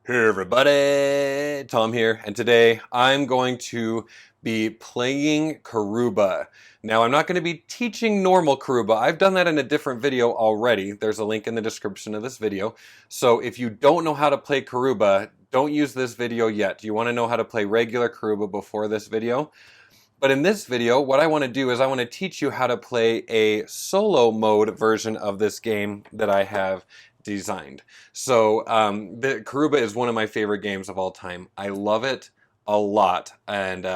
Hey everybody, Tom here, and today I'm going to be playing Karuba. Now I'm not going to be teaching normal Karuba. I've done that in a different video already. There's a link in the description of this video. So if you don't know how to play Karuba, don't use this video yet. You want to know how to play regular Karuba before this video. But in this video, what I want to do is I want to teach you how to play a solo mode version of this game that I have designed. So the Karuba is one of my favorite games of all time. I love it a lot, and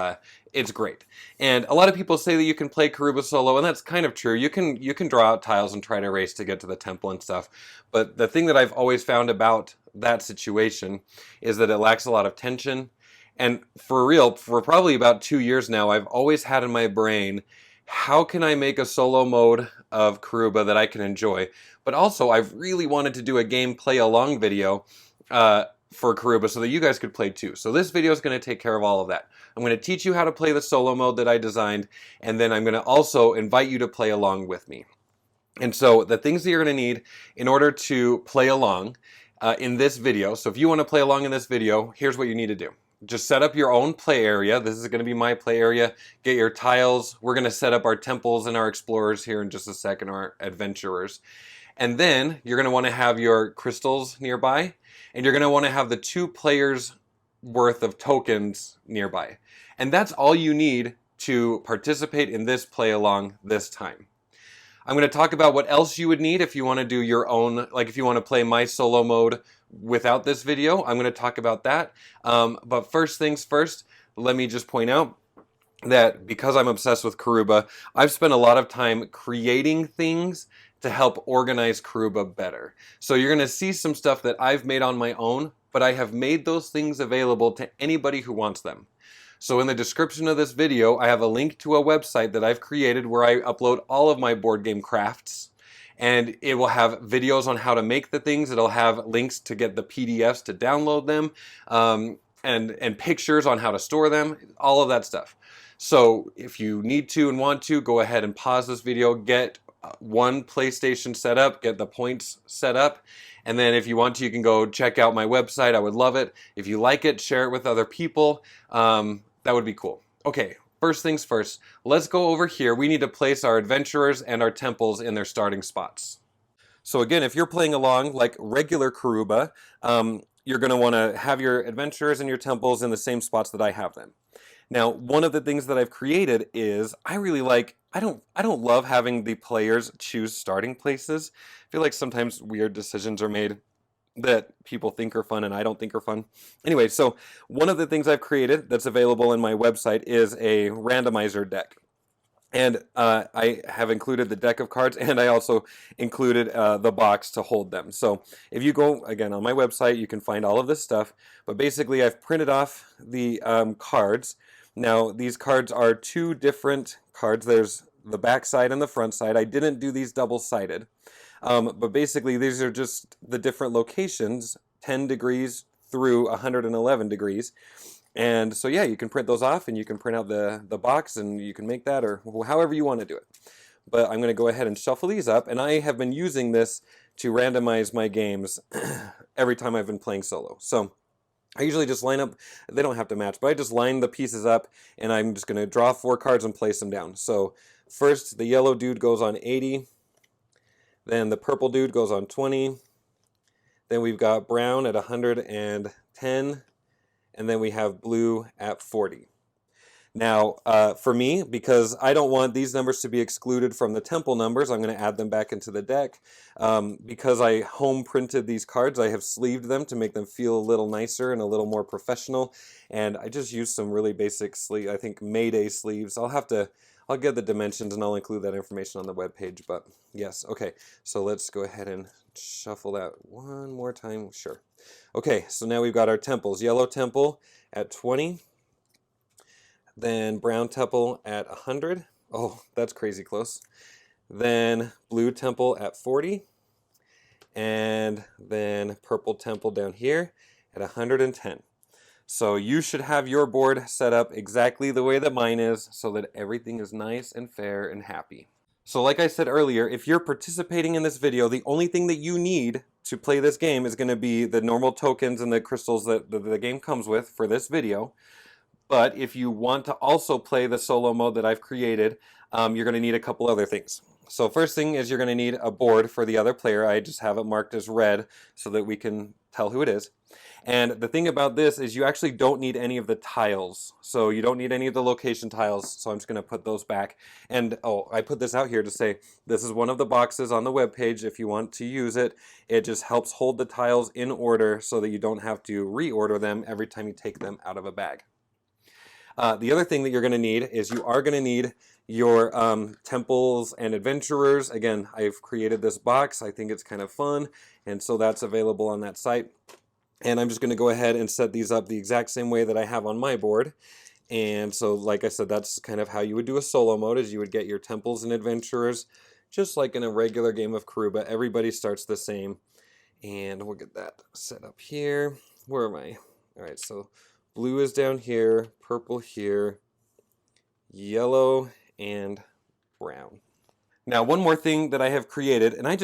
it's great. And a lot of people say that you can play Karuba solo, and that's kind of true. You can draw out tiles and try to race to get to the temple and stuff. But the thing that I've always found about that situation is that it lacks a lot of tension. And for real, for probably about 2 years now, I've always had in my brain, how can I make a solo mode of Karuba that I can enjoy? But also, I've really wanted to do a game play along video for Karuba so that you guys could play too. So this video is going to take care of all of that. I'm going to teach you how to play the solo mode that I designed, and then I'm going to also invite you to play along with me. And so the things that you're going to need in order to play along in this video, so if you want to play along in this video, here's what you need to do. Just set up your own play area. This is going to be my play area. Get your tiles. We're going to set up our temples and our explorers here in just a second, our adventurers. And then you're going to want to have your crystals nearby, and you're going to want to have the 2 players worth of tokens nearby. And that's all you need to participate in this play along this time. I'm going to talk about what else you would need if you want to do your own, like if you want to play my solo mode without this video. I'm going to talk about that. But first things first, let me just point out that because I'm obsessed with Karuba, I've spent a lot of time creating things to help organize Karuba better. So you're going to see some stuff that I've made on my own, but I have made those things available to anybody who wants them. So in the description of this video, I have a link to a website that I've created where I upload all of my board game crafts. And it will have videos on how to make the things. It'll have links to get the PDFs to download them, and pictures on how to store them, all of that stuff. So if you need to and want to, go ahead and pause this video, get one PlayStation set up, get the points set up. And then if you want to, you can go check out my website. I would love it. If you like it, share it with other people. That would be cool. Okay, first things first, let's go over here. We need to place our adventurers and our temples in their starting spots. So again, if you're playing along like regular Karuba, you're going to want to have your adventurers and your temples in the same spots that I have them. Now, one of the things that I've created is I don't love having the players choose starting places. I feel like sometimes weird decisions are made that people think are fun and I don't think are fun. Anyway, so one of the things I've created that's available in my website is a randomizer deck. And I have included the deck of cards, and I also included the box to hold them. So if you go, again, on my website, you can find all of this stuff. But basically, I've printed off the cards. Now, these cards are 2 different cards. There's the back side and the front side. I didn't do these double-sided. But basically, these are just the different locations, 10 degrees through 111 degrees. And so, yeah, you can print those off, and you can print out the box, and you can make that, or however you want to do it. But I'm going to go ahead and shuffle these up, and I have been using this to randomize my games every time I've been playing solo. So I usually just line up, they don't have to match, but I just line the pieces up, and I'm just going to draw 4 cards and place them down. So first, the yellow dude goes on 80. Then the purple dude goes on 20. Then we've got brown at 110. And then we have blue at 40. Now, for me, because I don't want these numbers to be excluded from the temple numbers, I'm going to add them back into the deck. Because I home printed these cards, I have sleeved them to make them feel a little nicer and a little more professional. And I just used some really basic sleeve, I think Mayday sleeves. I'll get the dimensions and I'll include that information on the webpage, but yes, okay. So let's go ahead and shuffle that one more time, sure. Okay, so now we've got our temples. Yellow temple at 20, then brown temple at 100. Oh, that's crazy close. Then blue temple at 40, and then purple temple down here at 110. So you should have your board set up exactly the way that mine is so that everything is nice and fair and happy. So like I said earlier, if you're participating in this video, the only thing that you need to play this game is going to be the normal tokens and the crystals that the game comes with for this video. But if you want to also play the solo mode that I've created, you're going to need a couple other things. So first thing is you're going to need a board for the other player. I just have it marked as red so that we can tell who it is. And the thing about this is you actually don't need any of the tiles. So you don't need any of the location tiles. So I'm just going to put those back. And oh, I put this out here to say this is one of the boxes on the web page if you want to use it. It just helps hold the tiles in order so that you don't have to reorder them every time you take them out of a bag. The other thing that you're going to need is you are going to need your temples and adventurers. Again, I've created this box. I think it's kind of fun, and so that's available on that site. And I'm just going to go ahead and set these up the exact same way that I have on my board. And so, like I said, that's kind of how you would do a solo mode, is you would get your temples and adventurers, just like in a regular game of Karuba. Everybody starts the same. And we'll get that set up here. Where am I? All right, so blue is down here, purple here, yellow, and brown. Now, one more thing that I have created, and I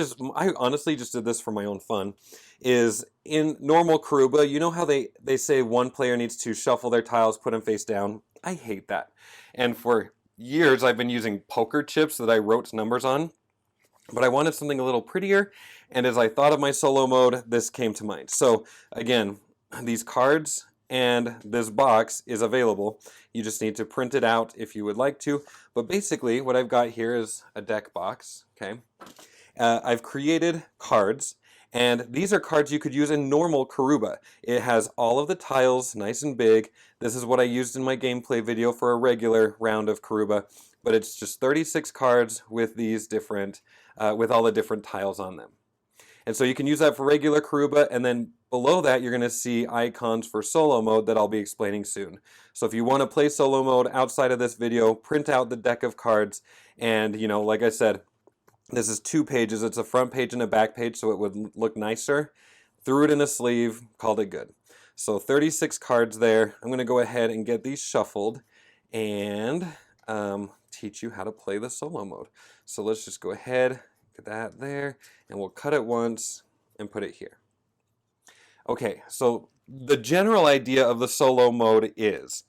honestly just did this for my own fun, is in normal Karuba, you know how they say one player needs to shuffle their tiles, put them face down? I hate that. And for years, I've been using poker chips that I wrote numbers on, but I wanted something a little prettier, and as I thought of my solo mode, this came to mind. So again, these cards and this box is available. You just need to print it out if you would like to. But basically, what I've got here is a deck box, okay? I've created cards, and these are cards you could use in normal Karuba. It has all of the tiles nice and big. This is what I used in my gameplay video for a regular round of Karuba, but it's just 36 cards with these different, with all the different tiles on them. And so you can use that for regular Karuba, and then below that you're going to see icons for solo mode that I'll be explaining soon. So if you want to play solo mode outside of this video, print out the deck of cards, and you know, like I said, this is 2 pages. It's a front page and a back page, so it would look nicer. Threw it in a sleeve, called it good. So 36 cards there. I'm going to go ahead and get these shuffled and teach you how to play the solo mode. So let's just go ahead, get that there, and we'll cut it once and put it here. Okay, so the general idea of the solo mode is,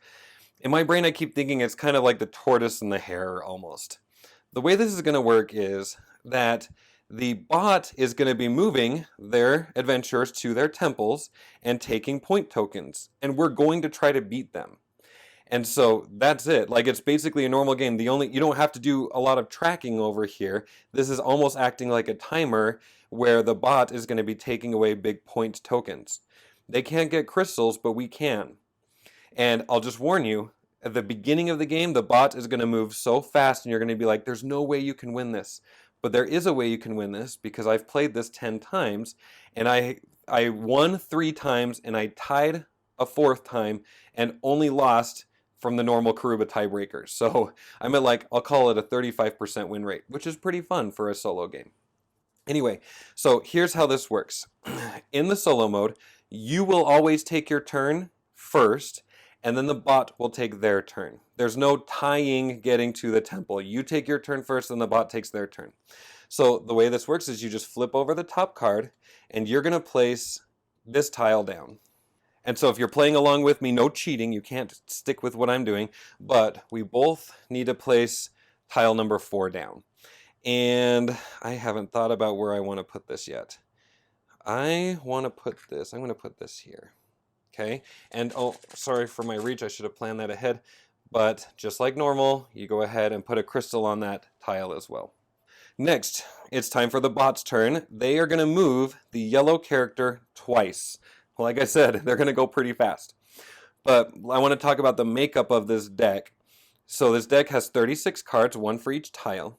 in my brain I keep thinking it's kind of like the tortoise and the hare almost. The way this is going to work is that the bot is going to be moving their adventurers to their temples and taking point tokens, and we're going to try to beat them. And so that's it. Like, it's basically a normal game. You don't have to do a lot of tracking over here. This is almost acting like a timer where the bot is going to be taking away big point tokens. They can't get crystals, but we can. And I'll just warn you, at the beginning of the game, the bot is going to move so fast and you're going to be like, there's no way you can win this. But there is a way you can win this, because I've played this 10 times and I won 3 times and I tied a 4th time and only lost from the normal Karuba tiebreakers. So I'm at, like, I'll call it a 35% win rate, which is pretty fun for a solo game. Anyway, so here's how this works. In the solo mode, you will always take your turn first, and then the bot will take their turn. There's no tying getting to the temple. You take your turn first, and the bot takes their turn. So the way this works is you just flip over the top card, and you're going to place this tile down. And so if you're playing along with me, no cheating, you can't stick with what I'm doing, but we both need to place tile number 4 down. And I haven't thought about where I want to put this yet. I'm going to put this here. Okay, and oh, sorry for my reach, I should have planned that ahead, but just like normal, you go ahead and put a crystal on that tile as well. Next, it's time for the bot's turn. They are going to move the yellow character twice. Like I said, they're going to go pretty fast. But I want to talk about the makeup of this deck. So this deck has 36 cards, 1 for each tile,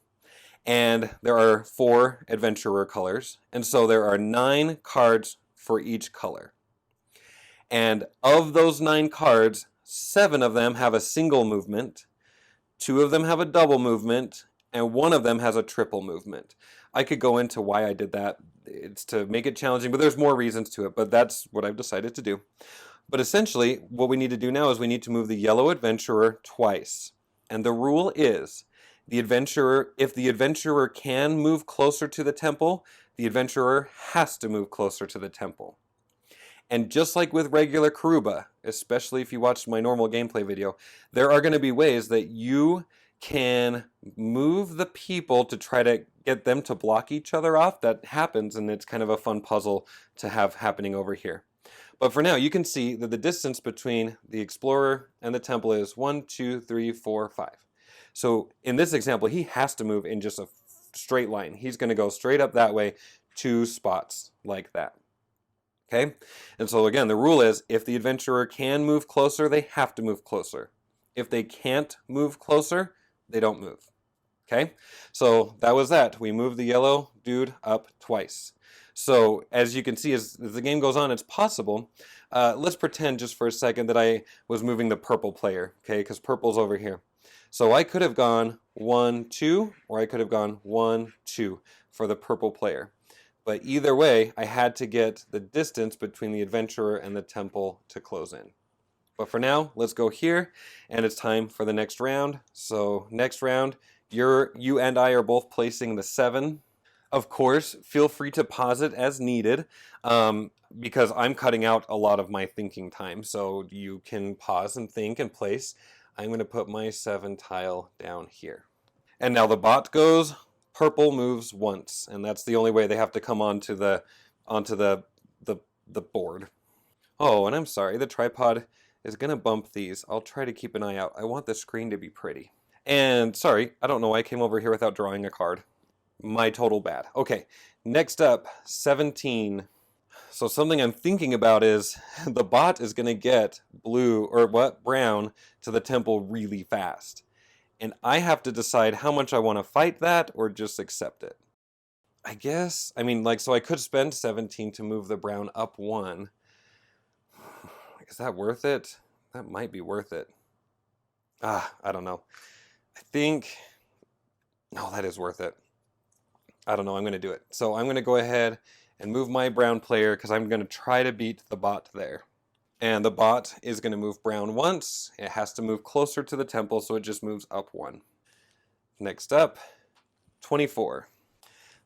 and there are 4 adventurer colors, and so there are 9 cards for each color. And of those 9 cards, 7 of them have a single movement, 2 of them have a double movement, and 1 of them has a triple movement. I could go into why I did that. It's to make it challenging, but there's more reasons to it, but that's what I've decided to do. But essentially, what we need to do now is we need to move the yellow adventurer twice. And the rule is If the adventurer can move closer to the temple, the adventurer has to move closer to the temple. And just like with regular Karuba, especially if you watched my normal gameplay video, there are going to be ways that you can move the people to try to get them to block each other off. That happens, and it's kind of a fun puzzle to have happening over here. But for now, you can see that the distance between the explorer and the temple is 1, 2, 3, 4, 5. So in this example, he has to move in just a straight line. He's going to go straight up that way, 2 spots like that. Okay? And so again, the rule is if the adventurer can move closer, they have to move closer. If they can't move closer, they don't move. Okay? So that was that. We moved the yellow dude up twice. So as you can see, as the game goes on, it's possible. Let's pretend just for a second that I was moving the purple player, okay? Because purple's over here. So I could have gone 1, 2, or I could have gone 1, 2 for the purple player. But either way, I had to get the distance between the adventurer and the temple to close in. But for now, let's go here, and it's time for the next round. So next round, you and I are both placing the 7. Of course, feel free to pause it as needed, because I'm cutting out a lot of my thinking time. So you can pause and think and place. I'm going to put my 7 tile down here. And now the bot goes. Purple moves once, and that's the only way they have to come onto the board. Oh, and I'm sorry, the tripod is going to bump these. I'll try to keep an eye out. I want the screen to be pretty. And sorry, I don't know why I came over here without drawing a card. My total bad. Okay, next up, 17. So something I'm thinking about is the bot is going to get brown to the temple really fast. And I have to decide how much I want to fight that or just accept it. I guess, so I could spend 17 to move the brown up 1. Is that worth it? That might be worth it. I don't know. I think, no, that is worth it. I don't know, I'm going to do it. So I'm going to go ahead and move my brown player because I'm going to try to beat the bot there. And the bot is going to move brown once. It has to move closer to the temple, so it just moves up 1. Next up, 24.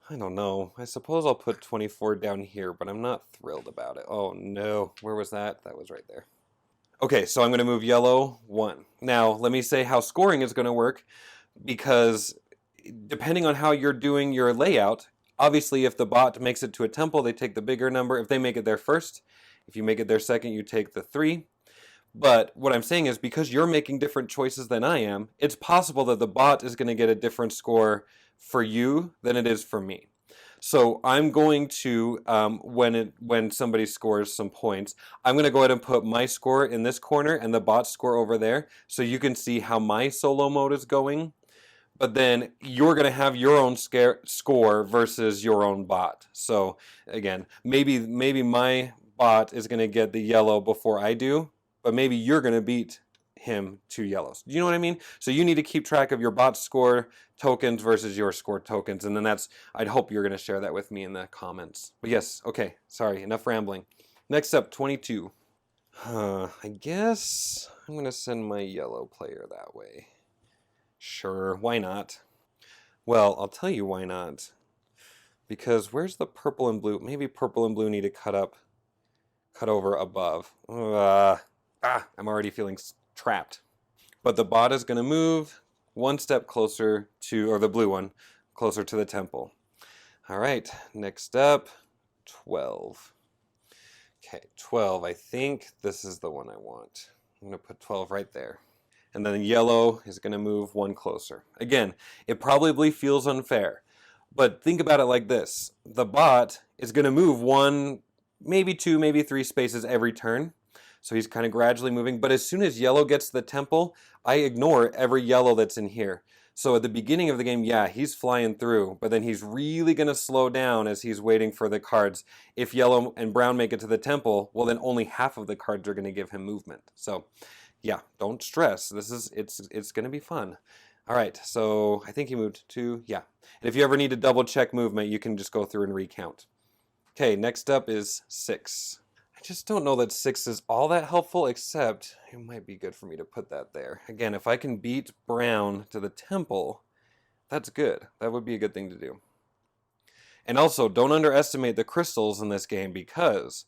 I don't know. I suppose I'll put 24 down here, but I'm not thrilled about it. Oh no, where was that? That was right there. Okay, so I'm going to move yellow 1. Now, let me say how scoring is going to work, because depending on how you're doing your layout, obviously if the bot makes it to a temple, they take the bigger number. If they make it there first, if you make it there second, you take the 3. But what I'm saying is because you're making different choices than I am, it's possible that the bot is going to get a different score for you than it is for me. So I'm going to, when somebody scores some points, I'm going to go ahead and put my score in this corner and the bot's score over there, so you can see how my solo mode is going. But then you're going to have your own score versus your own bot. So again, maybe my bot is going to get the yellow before I do, but maybe you're going to beat him 2 yellows. Do you know what I mean? So you need to keep track of your bot's score tokens versus your score tokens. And then I'd hope you're going to share that with me in the comments. But yes, okay, sorry, enough rambling. Next up, 22. I guess I'm going to send my yellow player that way. Sure, why not? Well, I'll tell you why not. Because where's the purple and blue? Maybe purple and blue need to cut over above. I'm already feeling trapped. But the bot is going to move 1 step closer to, or the blue one, closer to the temple. All right, next up, 12. Okay, 12. I think this is the one I want. I'm going to put 12 right there. And then yellow is going to move 1 closer. Again, it probably feels unfair, but think about it like this. The bot is going to move 1, maybe 2, maybe 3 spaces every turn. So he's kind of gradually moving. But as soon as yellow gets to the temple, I ignore every yellow that's in here. So at the beginning of the game, yeah, he's flying through, but then he's really going to slow down as he's waiting for the cards. If yellow and brown make it to the temple, well, then only half of the cards are going to give him movement. So yeah, don't stress. It's going to be fun. All right, so I think he moved 2. Yeah. And if you ever need to double check movement, you can just go through and recount. Okay, next up is 6. I just don't know that 6 is all that helpful, except it might be good for me to put that there. Again, if I can beat brown to the temple, That's good. That would be a good thing to do. And also, don't underestimate the crystals in this game because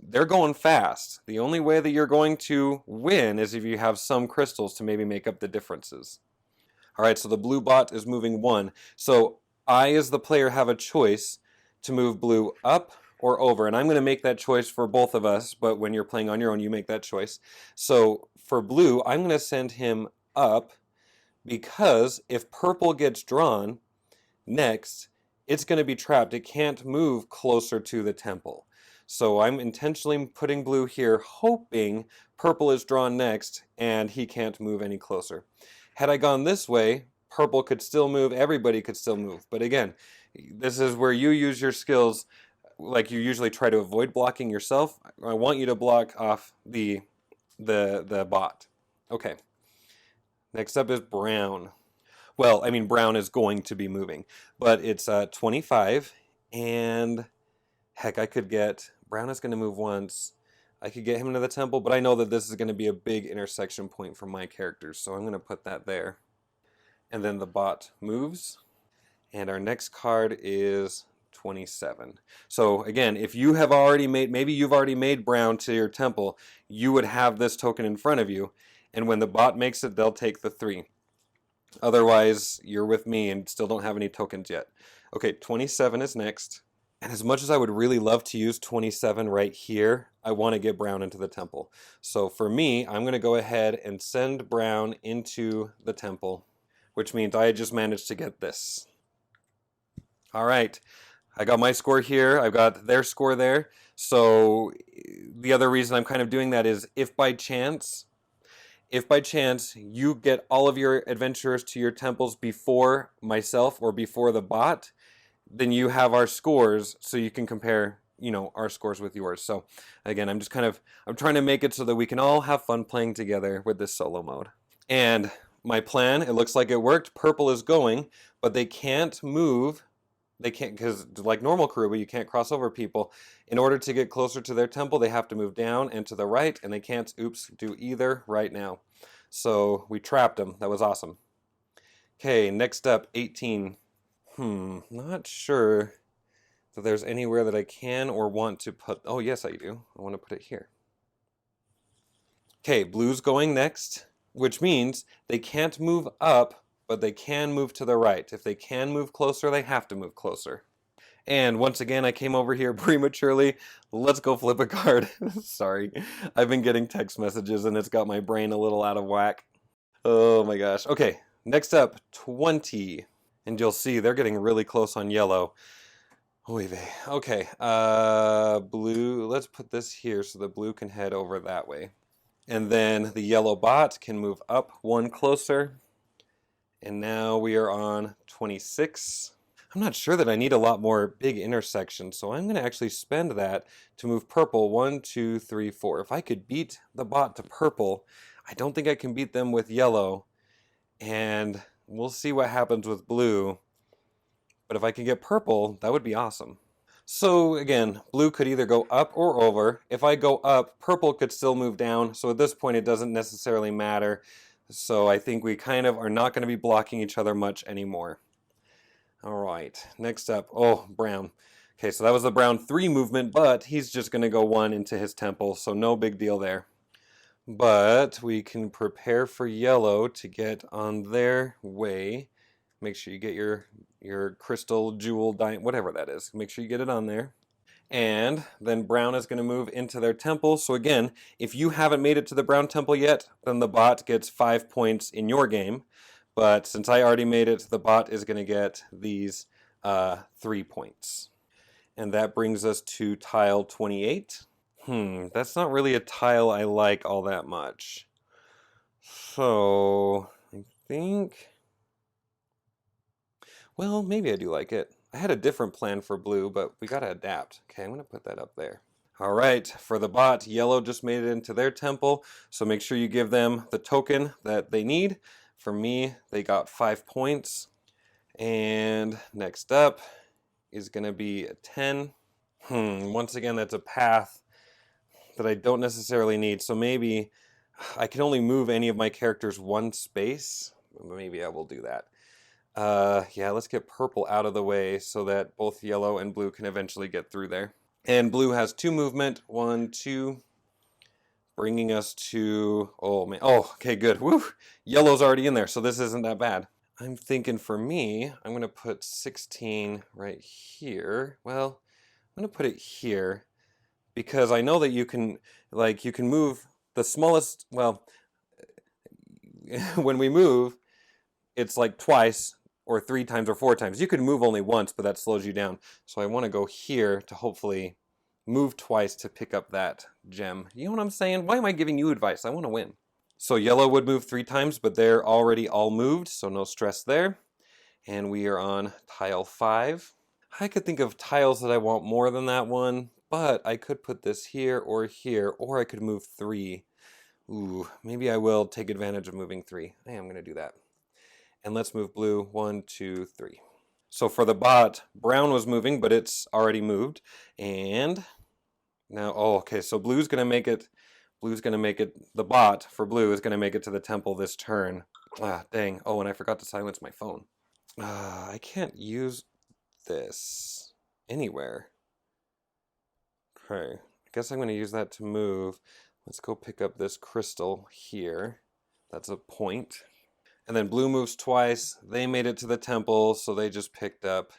they're going fast. The only way that you're going to win is if you have some crystals to maybe make up the differences. All right, so the blue bot is moving 1. So I, as the player, have a choice to move blue up or over. And I'm going to make that choice for both of us, but when you're playing on your own, you make that choice. So for blue, I'm going to send him up because if purple gets drawn next, it's going to be trapped. It can't move closer to the temple. So I'm intentionally putting blue here, hoping purple is drawn next and he can't move any closer. Had I gone this way, purple could still move, everybody could still move. But again, this is where you use your skills like you usually try to avoid blocking yourself. I want you to block off the bot. Okay. Next up is brown. Well, I mean, brown is going to be moving, but it's 25, and heck, I could get, brown is going to move once. I could get him into the temple, but I know that this is going to be a big intersection point for my characters, so I'm going to put that there. And then the bot moves, and our next card is 27. So again, if you have already made, maybe you've already made brown to your temple, you would have this token in front of you, and when the bot makes it, they'll take the 3. Otherwise, you're with me and still don't have any tokens yet. Okay, 27 is next. And as much as I would really love to use 27 right here, I want to get brown into the temple. So for me, I'm going to go ahead and send brown into the temple, which means I just managed to get this. All right, I got my score here. I've got their score there. So the other reason I'm kind of doing that is if by chance you get all of your adventurers to your temples before myself or before the bot, then you have our scores so you can compare, our scores with yours. So again, I'm trying to make it so that we can all have fun playing together with this solo mode. And my plan, it looks like it worked. Purple is going, but they can't move. They can't, because like normal Karuba, you can't cross over people. In order to get closer to their temple, they have to move down and to the right, and they can't, do either right now. So we trapped them. That was awesome. Okay, next up, 18. Not sure that there's anywhere that I can or want to put, oh yes I do. I want to put it here. Okay, blue's going next, which means they can't move up, but they can move to the right. If they can move closer, they have to move closer. And once again, I came over here prematurely. Let's go flip a card. Sorry, I've been getting text messages and it's got my brain a little out of whack. Oh my gosh. Okay, next up, 20. And you'll see they're getting really close on yellow. Oy vey. Okay, blue, let's put this here so the blue can head over that way. And then the yellow bot can move up 1 closer. And now we are on 26. I'm not sure that I need a lot more big intersections, so I'm going to actually spend that to move purple 1, 2, 3, 4. If I could beat the bot to purple, I don't think I can beat them with yellow. And we'll see what happens with blue. But if I can get purple, that would be awesome. So again, blue could either go up or over. If I go up, purple could still move down. So at this point, it doesn't necessarily matter. So I think we kind of are not going to be blocking each other much anymore. All right, next up, oh, brown. Okay, so that was the brown 3 movement, but he's just going to go 1 into his temple, so no big deal there. But we can prepare for yellow to get on their way. Make sure you get your crystal, jewel, diamond, whatever that is. Make sure you get it on there. And then brown is going to move into their temple. So again, if you haven't made it to the brown temple yet, then the bot gets 5 points in your game. But since I already made it, the bot is going to get these 3 points. And that brings us to tile 28. That's not really a tile I like all that much. So I think, well, maybe I do like it. I had a different plan for blue, but we got to adapt. Okay, I'm going to put that up there. All right, for the bot, yellow just made it into their temple, so make sure you give them the token that they need. For me, they got 5 points. And next up is going to be a 10. Once again, that's a path that I don't necessarily need, so maybe I can only move any of my characters 1 space. Maybe I will do that. Yeah, let's get purple out of the way so that both yellow and blue can eventually get through there. And blue has 2 movement, 1, 2, bringing us to, oh man, oh, okay, good. Woo! Yellow's already in there, so this isn't that bad. I'm thinking for me, I'm gonna put 16 right here. Well, I'm gonna put it here because I know that you can move the smallest, well, when we move, it's like twice or 3 times or 4 times. You can move only once, but that slows you down. So I want to go here to hopefully move twice to pick up that gem. You know what I'm saying? Why am I giving you advice? I want to win. So yellow would move 3 times, but they're already all moved, so no stress there. And we are on tile 5. I could think of tiles that I want more than that one, but I could put this here, or I could move 3. Ooh, maybe I will take advantage of moving 3. I am going to do that. And let's move blue, 1, 2, 3. So for the bot, brown was moving, but it's already moved. And now, oh, okay, so blue's going to make it, the bot for blue is going to make it to the temple this turn. Ah, dang. Oh, and I forgot to silence my phone. I can't use this anywhere. Okay, I guess I'm going to use that to move. Let's go pick up this crystal here. That's a point. And then blue moves twice. They made it to the temple, so they just picked up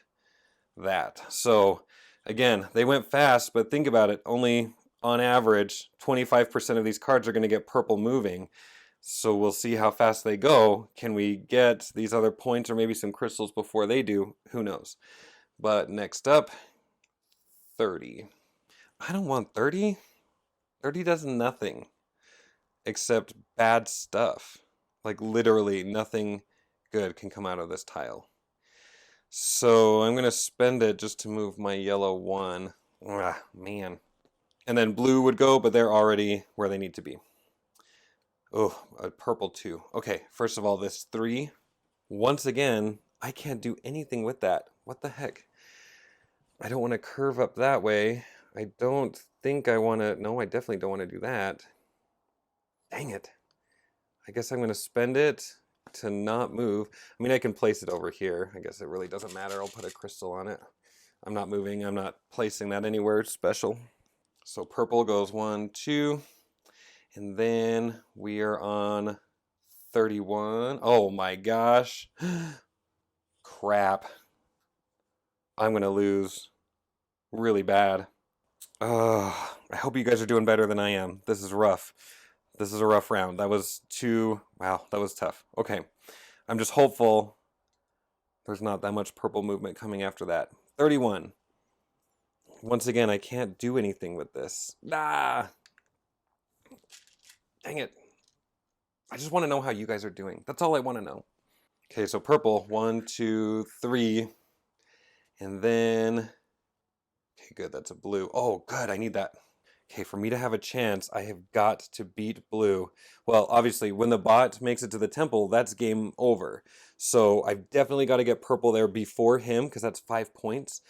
that. So again, they went fast, but think about it. Only on average, 25% of these cards are going to get purple moving. So we'll see how fast they go. Can we get these other points or maybe some crystals before they do? Who knows? But next up, 30. I don't want 30. 30 does nothing except bad stuff. Like literally nothing good can come out of this tile. So I'm going to spend it just to move my yellow 1. Ah, man. And then blue would go, but they're already where they need to be. Oh, a purple 2. Okay, first of all, this 3. Once again, I can't do anything with that. What the heck? I don't want to curve up that way. I don't think I want to... No, I definitely don't want to do that. Dang it. I guess I'm going to spend it to not move. I mean, I can place it over here. I guess it really doesn't matter. I'll put a crystal on it. I'm not moving. I'm not placing that anywhere special. So purple goes 1, 2. And then we are on 31. Oh my gosh. Crap. I'm going to lose really bad. I hope you guys are doing better than I am. This is rough. This is a rough round. That was wow, that was tough. Okay, I'm just hopeful there's not that much purple movement coming after that. 31. Once again, I can't do anything with this. Ah! Dang it. I just want to know how you guys are doing. That's all I want to know. Okay, so purple. 1, 2, 3. And then... Okay, good. That's a blue. Oh, good. I need that. Okay, for me to have a chance, I have got to beat blue. Well, obviously, when the bot makes it to the temple, that's game over. So I've definitely got to get purple there before him, because that's 5 points.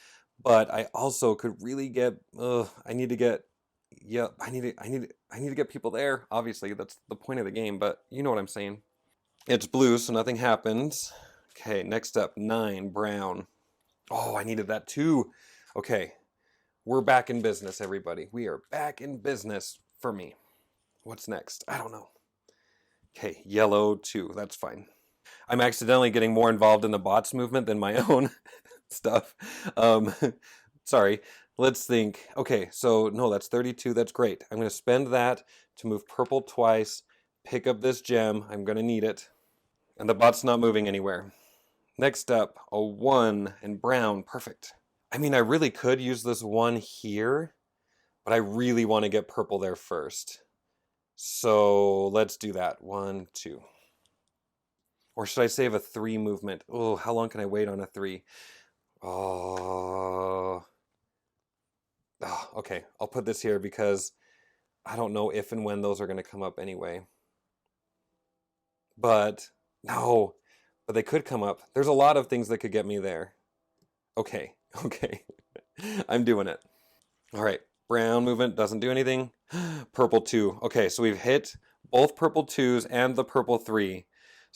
But I also could really get, I need to get, yeah, I need to get people there. Obviously, that's the point of the game, but you know what I'm saying. It's blue, so nothing happens. Okay, next up, 9, brown. Oh, I needed that too. Okay. We're back in business, everybody. We are back in business for me. What's next? I don't know. Okay, yellow 2. That's fine. I'm accidentally getting more involved in the bots movement than my own stuff. Sorry. Let's think. Okay, so no, that's 32. That's great. I'm going to spend that to move purple twice, pick up this gem. I'm going to need it. And the bot's not moving anywhere. Next up, a 1 and brown. Perfect. I mean, I really could use this 1 here, but I really want to get purple there first. So let's do that. 1, 2. Or should I save a 3 movement? Oh, how long can I wait on a 3? Oh, okay. I'll put this here because I don't know if and when those are going to come up anyway. But, no. But they could come up. There's a lot of things that could get me there. Okay. Okay, I'm doing it. All right, brown movement doesn't do anything. Purple 2. Okay, so we've hit both purple 2s and the purple 3.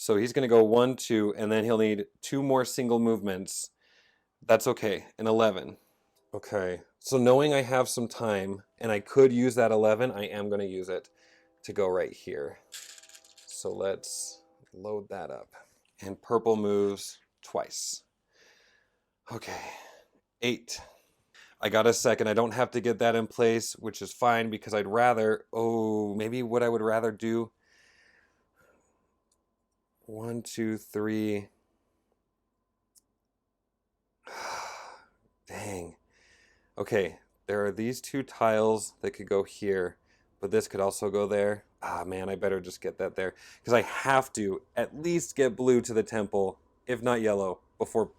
So he's going to go 1, 2, and then he'll need 2 more single movements. That's okay, an 11. Okay, so knowing I have some time and I could use that 11, I am going to use it to go right here. So let's load that up. And purple moves twice. Okay, 8. I got a second. I don't have to get that in place, which is fine because I'd rather, maybe what I would rather do. 1, 2, 3. Dang. Okay, there are these 2 tiles that could go here, but this could also go there. Ah, man, I better just get that there because I have to at least get blue to the temple, if not yellow, before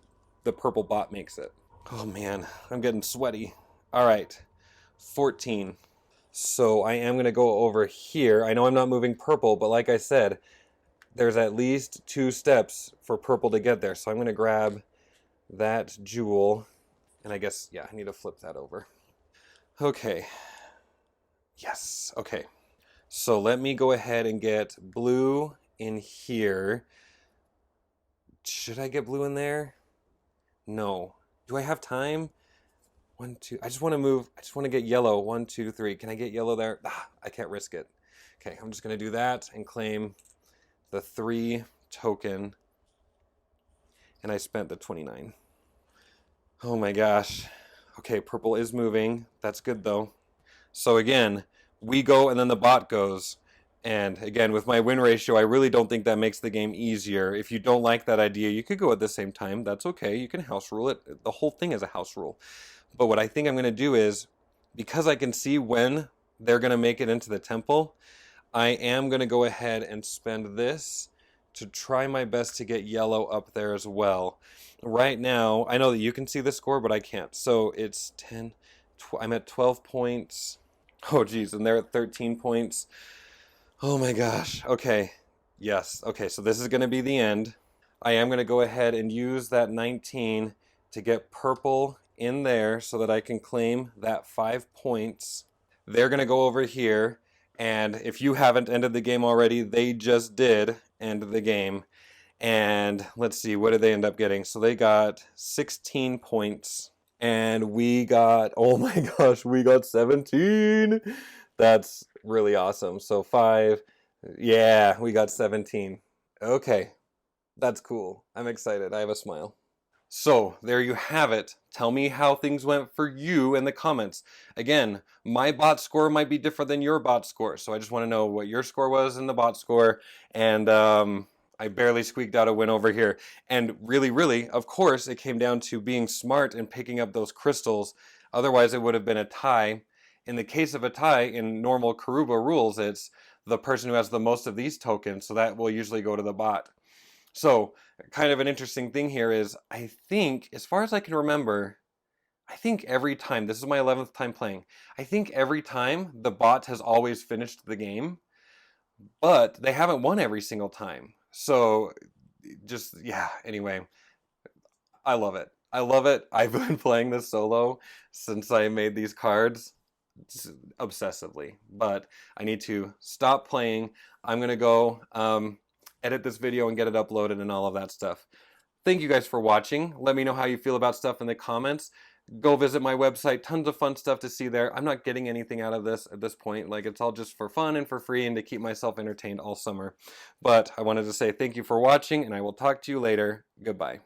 the purple bot makes it. Oh man, I'm getting sweaty. All right, 14. So I am going to go over here. I know I'm not moving purple, but like I said, there's at least 2 steps for purple to get there. So I'm going to grab that jewel, and I guess, yeah, I need to flip that over. Okay. Yes, okay. So let me go ahead and get blue in here. Should I get blue in there? No. Do I have time? 1, 2. I just want to move. I just want to get yellow. 1, 2, 3. Can I get yellow there? Ah, I can't risk it. Okay, I'm just going to do that and claim the 3 token. And I spent the 29. Oh my gosh. Okay, purple is moving. That's good though. So again, we go and then the bot goes. And again, with my win ratio, I really don't think that makes the game easier. If you don't like that idea, you could go at the same time. That's okay. You can house rule it. The whole thing is a house rule. But what I think I'm going to do is, because I can see when they're going to make it into the temple, I am going to go ahead and spend this to try my best to get yellow up there as well. Right now, I know that you can see the score, but I can't. So it's 10, I'm at 12 points. Oh geez, and they're at 13 points. Oh my gosh. Okay. Yes. Okay, so this is going to be the end. I am going to go ahead and use that 19 to get purple in there so that I can claim that 5 points. They're going to go over here, and if you haven't ended the game already, they just did end the game. And let's see, what did they end up getting? So they got 16 points, and we got, oh my gosh, we got 17. That's really awesome. So 5, yeah, we got 17. Okay, that's cool. I'm excited. I have a smile. So there you have it. Tell me how things went for you in the comments. Again, my bot score might be different than your bot score, so I just want to know what your score was in the bot score. And I barely squeaked out a win over here. And really, of course, it came down to being smart and picking up those crystals. Otherwise, it would have been a tie. In the case of a tie, in normal Karuba rules, it's the person who has the most of these tokens, so that will usually go to the bot. So, kind of an interesting thing here is, I think, as far as I can remember, I think every time, this is my 11th time playing, I think every time the bot has always finished the game, but they haven't won every single time. So, just, yeah, anyway, I love it. I love it. I've been playing this solo since I made these cards obsessively, but I need to stop playing. I'm going to go edit this video and get it uploaded and all of that stuff. Thank you guys for watching. Let me know how you feel about stuff in the comments. Go visit my website. Tons of fun stuff to see there. I'm not getting anything out of this at this point. Like, it's all just for fun and for free and to keep myself entertained all summer. But I wanted to say thank you for watching, and I will talk to you later. Goodbye.